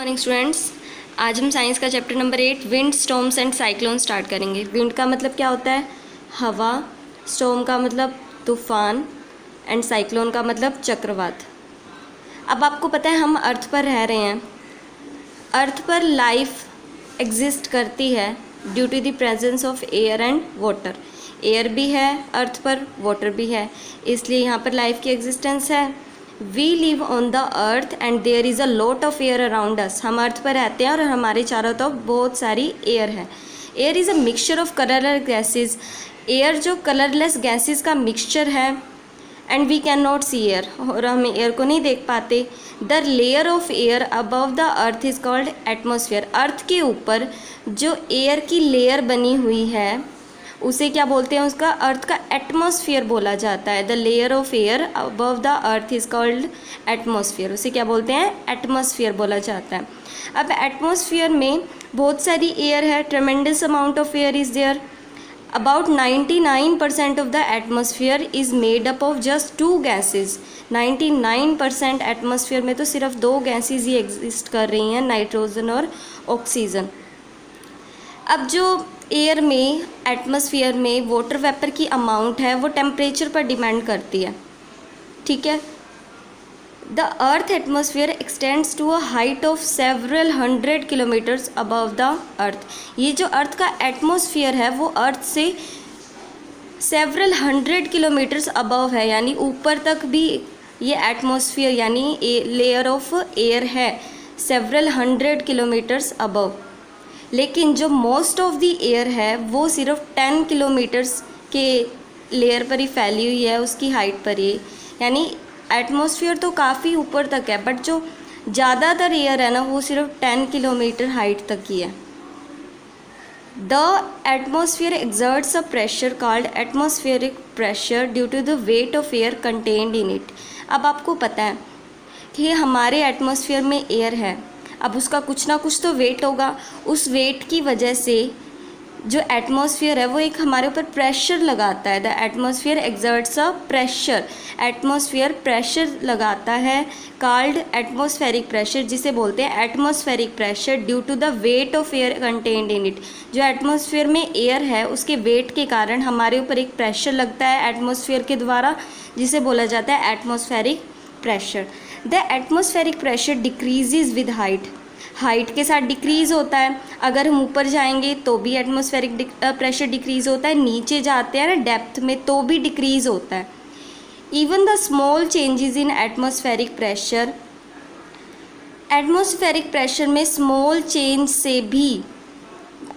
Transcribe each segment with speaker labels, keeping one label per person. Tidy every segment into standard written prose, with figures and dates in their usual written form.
Speaker 1: Morning students, आज हम science का chapter number 8 wind, storms and cyclone start करेंगे। विंड का मतलब क्या होता है? हवा। स्टॉर्म का मतलब तूफान एंड साइक्लोन का मतलब चक्रवात। अब आपको पता है हम अर्थ पर रह रहे हैं। अर्थ पर लाइफ एग्जिस्ट करती है due to the presence of air and water. Air भी है अर्थ पर, वाटर भी है, इसलिए यहाँ पर लाइफ की एग्जिस्टेंस है। We live on the earth and there is a lot of air around us. हम अर्थ पर रहते हैं और हमारे चारों तरफ बहुत सारी एयर है। Air is a mixture of colourless gases. Air जो कलरलेस गैसेज का मिक्सचर है। And we can not see air, और हम एयर को नहीं देख पाते। The layer of air above the earth is called atmosphere. Earth के ऊपर जो एयर की लेयर बनी हुई है उसे क्या बोलते हैं? उसका अर्थ का एटमॉस्फेयर बोला जाता है। The layer of air above the earth is called atmosphere. उसे क्या बोलते हैं? एटमॉस्फेयर बोला जाता है। अब एटमॉस्फेयर में बहुत सारी एयर है, tremendous amount of air is there. About 99% of the atmosphere is made up of just two gases. 99% atmosphere में तो सिर्फ दो गैसेज ही एग्जिस्ट कर रही हैं, नाइट्रोजन और ऑक्सीजन। अब जो एयर में, एटमॉस्फेयर में वाटर वेपर की अमाउंट है वो टेम्परेचर पर डिपेंड करती है, ठीक है। The earth atmosphere extends to a height of several 100 kilometres above the earth. ये जो अर्थ का एटमॉस्फेयर है वो अर्थ से सेवरल 100 किलोमीटर्स अबव है, यानी ऊपर तक भी ये एटमॉस्फेयर यानी लेयर ऑफ एयर है सेवरल 100 किलोमीटर्स अबव। लेकिन जो मोस्ट ऑफ द एयर है वो सिर्फ 10 किलोमीटर्स के लेयर पर ही फैली हुई है, उसकी हाइट पर ही। यानी एटमॉस्फेयर तो काफ़ी ऊपर तक है, बट जो ज़्यादातर एयर है ना वो सिर्फ 10 किलोमीटर हाइट तक ही है। The atmosphere exerts a pressure called atmospheric pressure due to the weight of air contained in it. अब आपको पता है कि हमारे एटमॉस्फेयर में एयर है, अब उसका कुछ ना कुछ तो वेट होगा। उस वेट की वजह से जो एटमॉस्फेयर है वो एक हमारे ऊपर प्रेशर लगाता है। The atmosphere exerts a pressure. Atmosphere pressure लगाता है कॉल्ड एटमॉस्फेरिक प्रेशर, जिसे बोलते हैं atmospheric pressure due to the weight of air contained in it. जो एटमॉस्फेयर में एयर है उसके वेट के कारण हमारे ऊपर एक प्रेशर लगता है एटमॉस्फेयर के द्वारा, जिसे बोला जाता है atmospheric pressure. The atmospheric pressure decreases with height. Height के साथ डिक्रीज़ होता है। अगर हम ऊपर जाएंगे तो भी एटमॉस्फेरिक प्रेशर डिक्रीज़ होता है, नीचे जाते हैं ना डेप्थ में तो भी डिक्रीज़ होता है। Even the small changes in atmospheric pressure, atmospheric pressure में स्मॉल चेंज से भी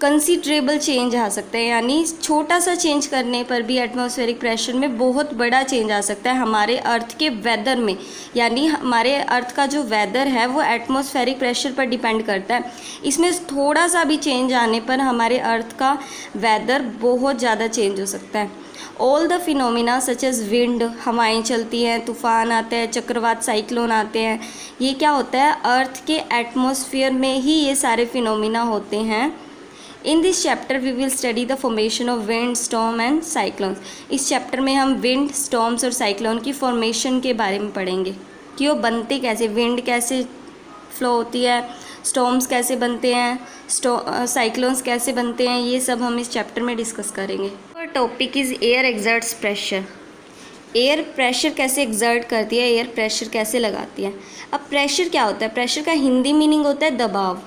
Speaker 1: कंसिडरेबल चेंज आ सकता है, यानी छोटा सा चेंज करने पर भी एटमॉस्फेरिक प्रेशर में बहुत बड़ा चेंज आ सकता है हमारे अर्थ के वेदर में। यानी हमारे अर्थ का जो वेदर है वो एटमॉस्फेरिक प्रेशर पर डिपेंड करता है। इसमें थोड़ा सा भी चेंज आने पर हमारे अर्थ का वेदर बहुत ज़्यादा चेंज हो सकता है। All the phenomena such as wind, हवाएं चलती हैं, तूफान आते हैं, चक्रवात साइक्लोन आते हैं, ये क्या होता है? अर्थ के एटमॉस्फेयर में ही ये सारे फिनोमिना होते हैं। In this chapter we will study the formation of wind, storm and cyclones. इस चैप्टर में हम विंड, स्टॉर्म्स और साइक्लोन की फॉर्मेशन के बारे में पढ़ेंगे कि वो बनते कैसे, विंड कैसे फ्लो होती है, स्टॉर्म्स कैसे बनते हैं, साइक्लोन्स कैसे बनते हैं, ये सब हम इस चैप्टर में डिस्कस करेंगे। और topic is air exerts pressure. Air pressure कैसे एक्सर्ट करती है, एयर प्रेशर कैसे लगाती है। अब प्रेशर क्या होता है? प्रेशर का हिंदी मीनिंग होता है दबाव।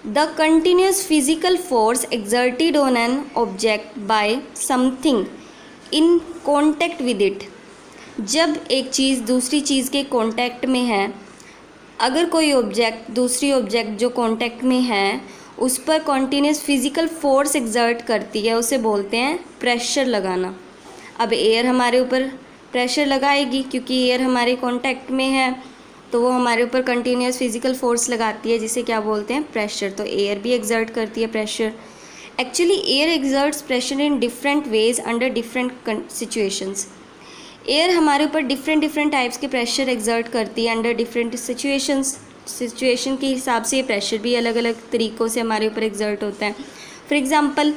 Speaker 1: The continuous physical force exerted on an object by something in contact with it। जब एक चीज़ दूसरी चीज़ के कांटेक्ट में है, अगर कोई ऑब्जेक्ट दूसरी ऑब्जेक्ट जो कांटेक्ट में है उस पर कॉन्टीन्यूस फिजिकल फोर्स एक्सर्ट करती है, उसे बोलते हैं प्रेशर लगाना। अब एयर हमारे ऊपर प्रेशर लगाएगी क्योंकि एयर हमारे कांटेक्ट में है, तो वो हमारे ऊपर कंटिन्यूस फिजिकल फोर्स लगाती है, जिसे क्या बोलते हैं? प्रेशर। तो एयर भी एक्सर्ट करती है pressure. Actually air exerts pressure in different ways under different situations. Air हमारे ऊपर डिफरेंट टाइप्स के प्रेशर एक्सर्ट करती है अंडर डिफरेंट सिचुएशंस। सिचुएशन के हिसाब से ये प्रेशर भी अलग अलग तरीक़ों से हमारे ऊपर एक्सर्ट होता है। For example,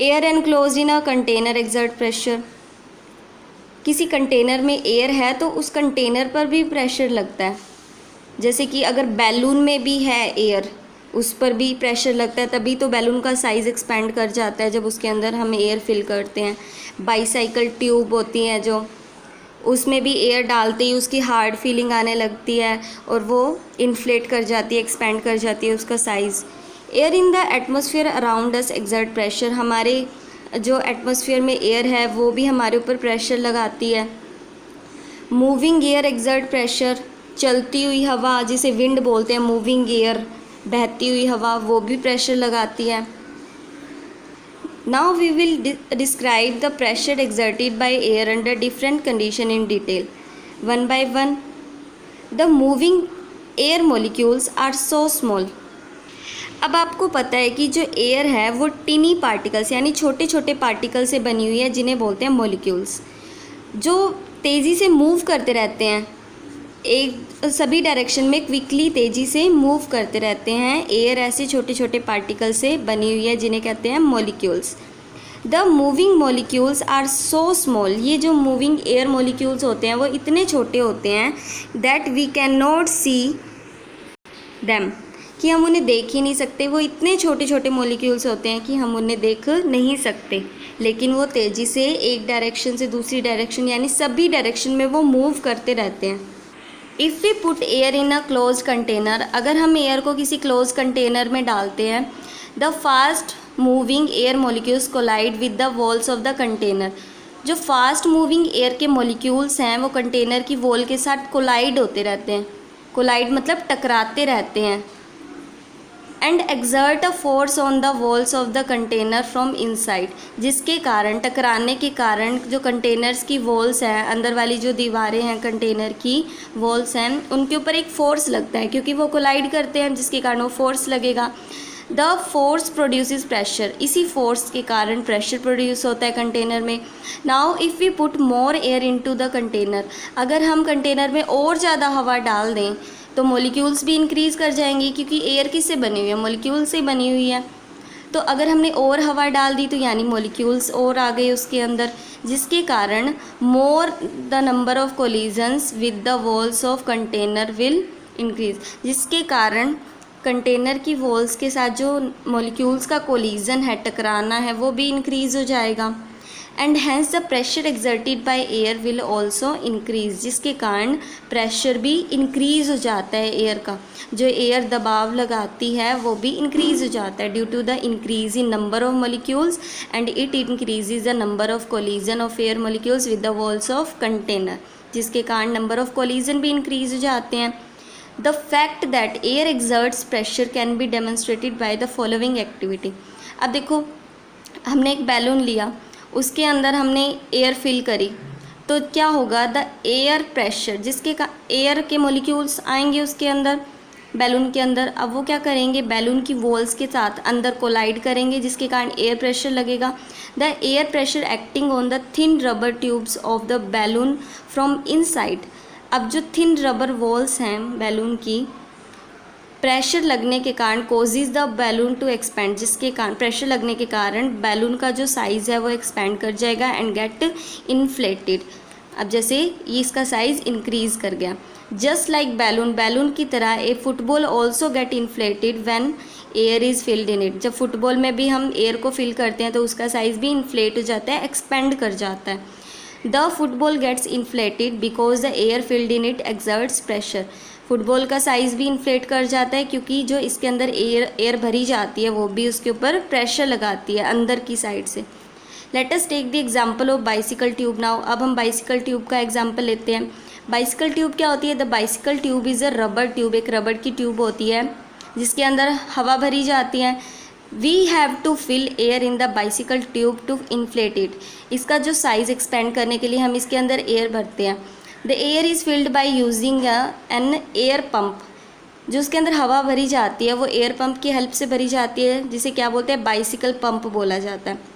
Speaker 1: air enclosed in a container exert pressure. किसी कंटेनर में एयर है तो उस कंटेनर पर भी प्रेशर लगता है। जैसे कि अगर बैलून में भी है एयर, उस पर भी प्रेशर लगता है, तभी तो बैलून का साइज़ एक्सपेंड कर जाता है जब उसके अंदर हम एयर फिल करते हैं। बाईसाइकिल ट्यूब होती हैं जो, उसमें भी एयर डालते ही उसकी हार्ड फीलिंग आने लगती है और वो इन्फ्लेट कर जाती है, एक्सपेंड कर जाती है उसका size. Air in the atmosphere around us exert pressure, हमारे जो एटमॉस्फेयर में एयर है वो भी हमारे ऊपर प्रेशर लगाती है। मूविंग एयर एक्सर्ट प्रेशर, चलती हुई हवा जिसे विंड बोलते हैं, मूविंग एयर, बहती हुई हवा, वो भी प्रेशर लगाती है। Now we will describe the pressure exerted by air under different condition in detail one by one. The moving air molecules are so small. अब आपको पता है कि जो एयर है वो टिनी पार्टिकल्स यानी छोटे छोटे पार्टिकल से बनी हुई है जिन्हें बोलते हैं मॉलिक्यूल्स, जो तेज़ी से मूव करते रहते हैं, एक सभी डायरेक्शन में क्विकली तेज़ी से मूव करते रहते हैं। एयर ऐसे छोटे छोटे पार्टिकल से बनी हुई है जिन्हें कहते हैं molecules. The moving molecules are so small, ये जो मूविंग एयर मॉलिक्यूल्स होते हैं वो इतने छोटे होते हैं that we can not see them, कि हम उन्हें देख ही नहीं सकते। वो इतने छोटे छोटे मॉलिक्यूल्स होते हैं कि हम उन्हें देख नहीं सकते, लेकिन वो तेज़ी से एक डायरेक्शन से दूसरी डायरेक्शन यानी सभी डायरेक्शन में वो मूव करते रहते हैं। If we put air in a close container, अगर हम एयर को किसी क्लोज कंटेनर में डालते हैं, the fast moving air molecules collide with the walls of the container, जो फास्ट मूविंग एयर के मॉलिक्यूल्स हैं वो कंटेनर की वॉल के साथ कोलाइड होते रहते हैं। कोलाइड मतलब टकराते रहते हैं। And exert a force on the walls of the container from inside, जिसके कारण, टकराने के कारण जो कंटेनर्स की वॉल्स हैं, अंदर वाली जो दीवारें हैं कंटेनर की वॉल्स हैं, उनके ऊपर एक फ़ोर्स लगता है क्योंकि वो कोलाइड करते हैं, जिसके कारण वो फोर्स लगेगा। द फोर्स प्रोड्यूसेस प्रेशर, इसी फोर्स के कारण प्रेशर प्रोड्यूस होता है कंटेनर में। Now if we put more air into the container, अगर हम कंटेनर में और ज़्यादा हवा डाल दें तो मॉलिक्यूल्स भी इंक्रीज़ कर जाएंगी, क्योंकि एयर किससे बनी हुई है, मॉलिक्यूल से बनी हुई है। तो अगर हमने और हवा डाल दी तो यानी मॉलिक्यूल्स और आ गए उसके अंदर, जिसके कारण more the number of collisions with the walls of container will increase, जिसके कारण कंटेनर की वॉल्स के साथ जो मॉलिक्यूल्स का कोलिजन है, टकराना है, वो भी इंक्रीज़ हो जाएगा। And hence the pressure exerted by air will also increase, जिसके कारण प्रेशर भी इंक्रीज़ हो जाता है एयर का, जो एयर दबाव लगाती है वो भी इंक्रीज़ हो जाता है due to the increase in number of molecules and it increases the number of collision of air molecules with the walls of container, जिसके कारण नंबर ऑफ कोलिजन भी इंक्रीज़ हो जाते हैं। The fact that air exerts pressure can be demonstrated by the following activity. अब देखो, हमने एक बैलून लिया, उसके अंदर हमने एयर फिल करी, तो क्या होगा, द एयर प्रेशर, जिसके का एयर के मॉलिक्यूल्स आएंगे उसके अंदर, बैलून के अंदर। अब वो क्या करेंगे, बैलून की वॉल्स के साथ अंदर कोलाइड करेंगे, जिसके कारण एयर प्रेशर लगेगा। The air pressure acting on the thin rubber tubes of the balloon from inside. अब जो थिन रबर वॉल्स हैं बैलून की, प्रेशर लगने के कारण causes the balloon to expand, जिसके कारण, प्रेशर लगने के कारण बैलून का जो साइज़ है वो एक्सपेंड कर जाएगा एंड गेट इन्फ्लेटेड। अब जैसे ये इसका साइज़ इंक्रीज़ कर गया। जस्ट लाइक बैलून, बैलून की तरह a football also get inflated when air is filled in it. जब फुटबॉल में भी हम एयर को फिल करते हैं तो उसका साइज़ भी इन्फ्लेट हो जाता है, एक्सपेंड कर जाता है। The football gets inflated because the air filled in it exerts pressure. Football का साइज़ भी इन्फ्लेट कर जाता है क्योंकि जो इसके अंदर एयर भरी जाती है वो भी उसके ऊपर प्रेशर लगाती है अंदर की साइड से। Let us take the example of bicycle tube now. अब हम बाइसिकल ट्यूब का एग्जांपल लेते हैं। बाइसिकल ट्यूब क्या होती है, the bicycle tube is a rubber tube, एक रबर की ट्यूब होती है जिसके अंदर हवा भरी जाती है। We have to fill air in the bicycle tube to inflate it. इसका जो साइज़ एक्सपेंड करने के लिए हम इसके अंदर एयर भरते हैं। The air is filled by using an air pump. जो उसके अंदर हवा भरी जाती है वो एयर पंप की हेल्प से भरी जाती है, जिसे क्या बोलते हैं, बाइसिकल पंप बोला जाता है।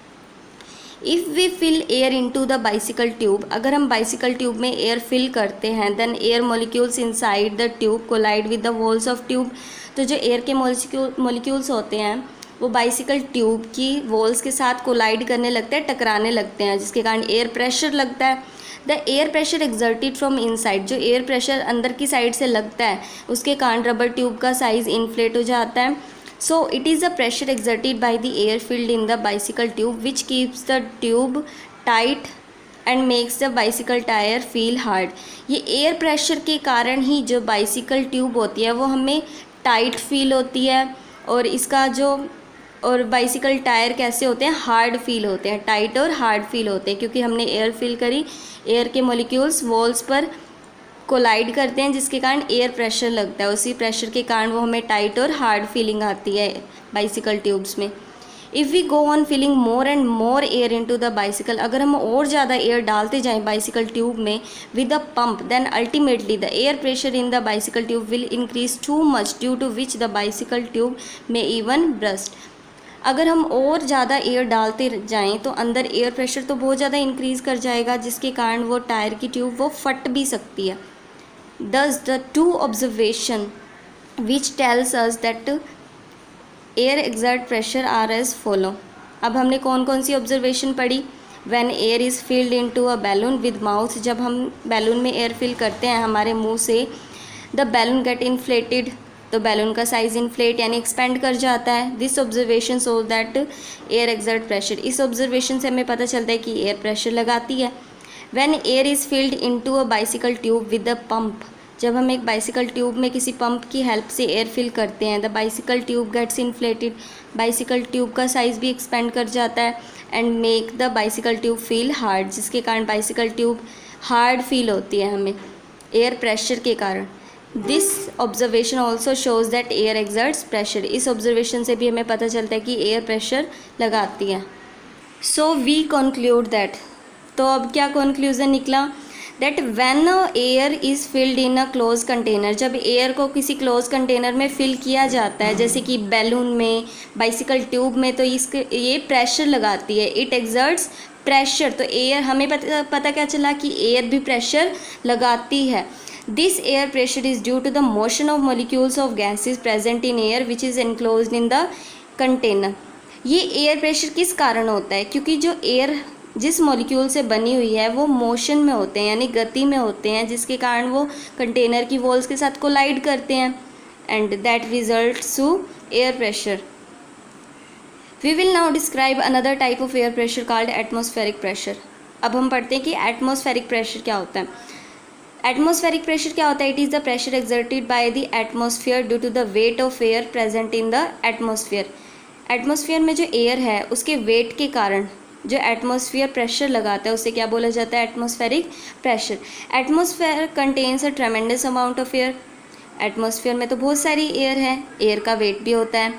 Speaker 1: If we fill air into the bicycle tube, अगर हम बाइसिकल ट्यूब में एयर फिल करते हैं, then air molecules inside the tube collide with the walls of tube. तो जो एयर के मॉलिक्यूल्स होते हैं वो बाइसिकल ट्यूब की वॉल्स के साथ कोलाइड करने लगते हैं, टकराने लगते हैं, जिसके कारण एयर प्रेशर लगता है। The air pressure exerted from inside, जो एयर प्रेशर अंदर की साइड से लगता है उसके कारण रबर ट्यूब का साइज़ इन्फ्लेट हो जाता है. So it is the pressure exerted by the air field in the bicycle tube which keeps the tube tight and makes the bicycle tyre feel hard. ये एयर प्रेशर के कारण ही जो bicycle tube होती है वो हमें टाइट फील होती है, और बाइसिकल टायर कैसे होते हैं, हार्ड फील होते हैं, टाइट और हार्ड फील होते हैं, क्योंकि हमने एयर फील करी. एयर के मॉलिक्यूल्स वॉल्स पर कोलाइड करते हैं जिसके कारण एयर प्रेशर लगता है, उसी प्रेशर के कारण वो हमें टाइट और हार्ड फीलिंग आती है बाइसिकल ट्यूब्स में. If we go on filling more and more air into the bicycle, अगर हम और ज़्यादा एयर डालते जाएं बाइसिकल ट्यूब में with a pump, then ultimately the air pressure in the bicycle tube will increase too much due to which the bicycle tube में even burst. अगर हम और ज़्यादा एयर डालते जाएं तो अंदर एयर प्रेशर तो बहुत ज़्यादा इंक्रीज़ कर जाएगा जिसके कारण वो टायर की ट्यूब वो फट भी सकती है. Thus the two observation which tells us that air exert pressure are as follow. अब हमने कौन कौन सी ऑब्जर्वेशन पढ़ी. When air is filled into a balloon with mouth, जब हम बैलून में एयर फिल करते हैं हमारे मुंह से, the balloon get inflated, तो बैलून का साइज़ इन्फ्लेट यानी एक्सपेंड कर जाता है. This observation shows that air exert pressure, इस ऑब्जर्वेशन से हमें पता चलता है कि एयर प्रेशर लगाती है. When air is filled into a bicycle tube with a pump, जब हम एक बाइसिकल ट्यूब में किसी पंप की हेल्प से एयर फिल करते हैं, the bicycle tube gets inflated, bicycle tube का साइज़ भी एक्सपेंड कर जाता है, and make the bicycle tube feel hard, जिसके कारण बाइसिकल ट्यूब हार्ड फील होती है हमें एयर प्रेशर के कारण. This observation also shows that air exerts pressure, इस ऑब्जर्वेशन से भी हमें पता चलता है कि एयर प्रेशर लगाती है. सो वी कंक्लूड दैट, तो अब क्या कंक्लूजन निकला, that when air is filled in a close container, जब एयर को किसी क्लोज कंटेनर में फिल किया जाता है जैसे कि बैलून में, बाइसिकल ट्यूब में, तो ये प्रेशर लगाती है. इट एक्सर्ट्स प्रेशर, तो एयर हमें पता क्या चला कि एयर भी प्रेशर लगाती है. This air pressure is due to the motion of molecules of gases present in air which is enclosed in the container. ये एयर प्रेशर किस कारण होता है, क्योंकि जो एयर जिस मॉलिक्यूल से बनी हुई है वो मोशन में होते हैं यानी गति में होते हैं, जिसके कारण वो कंटेनर की वॉल्स के साथ कोलाइड करते हैं, and that results to air pressure. We will now describe another type of air pressure called atmospheric pressure. अब हम पढ़ते हैं कि एटमॉस्फेरिक प्रेशर क्या होता है. एटमॉस्फेरिक प्रेशर क्या होता है, it is the pressure exerted by the atmosphere due to the weight of air present in the atmosphere. Atmosphere में जो एयर है उसके वेट के कारण जो एटमॉस्फेयर प्रेशर लगाता है उसे क्या बोला जाता है, atmospheric pressure. Atmosphere contains a ट्रेमेंडस amount of air, atmosphere में तो बहुत सारी एयर है, एयर का वेट भी होता है.